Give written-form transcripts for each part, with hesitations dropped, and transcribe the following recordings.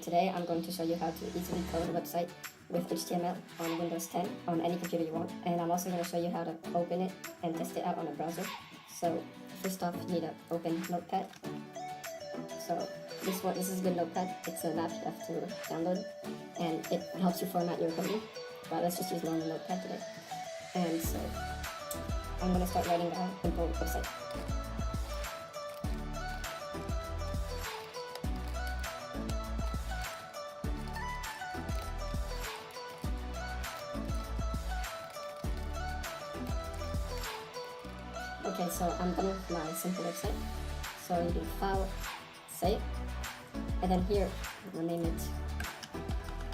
today I'm going to show you how to easily code a website with HTML on Windows 10 on any computer you want, and I'm also going to show you how to open it and test it out on a browser. So first off, you need to open Notepad. So this is a good notepad. It's an app you have to download, and it helps you format your coding. But let's just use normal Notepad today. And so I'm going to start writing a simple website. Okay, so I'm done with my simple website. So you do File, Save, and then here we'll name it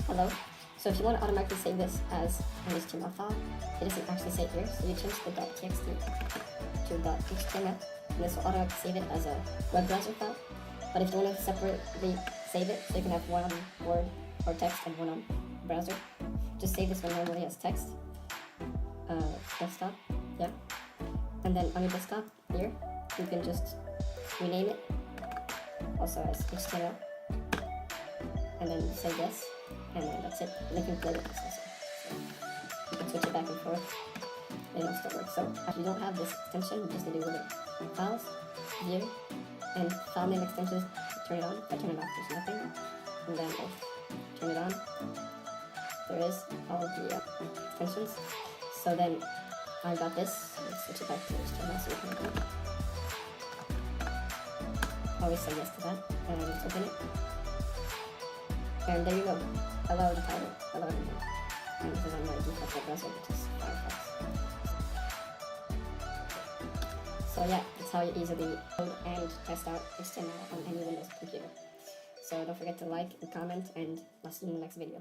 Hello. So if you want to automatically save this as an HTML file, it doesn't actually say it here. So you change the .txt to .html, and this will automatically save it as a web browser file. But if you want to separately save it, so you can have one on Word or text and one on browser, just save this one normally as text, desktop, yeah. And then on your desktop here, you can just rename it also as HTML, and then say yes, and then that's it. And you can play with this also. So you can switch it back and forth, and it'll still work. So if you don't have this extension, you just need to go to Files, View, and File Name Extensions, turn it on. If I turn it off, there's nothing. And then if turn it on, there is all the extensions. So then I got this. Let's switch it back to HTML so we can open it. Always say yes to that, and let's open it. And there you go. Hello the title. Hello everyone. And this is on my default web browser, which is Firefox. So yeah, that's how you easily code and test out HTML on any Windows computer. So don't forget to like and comment, and I'll see you in the next video.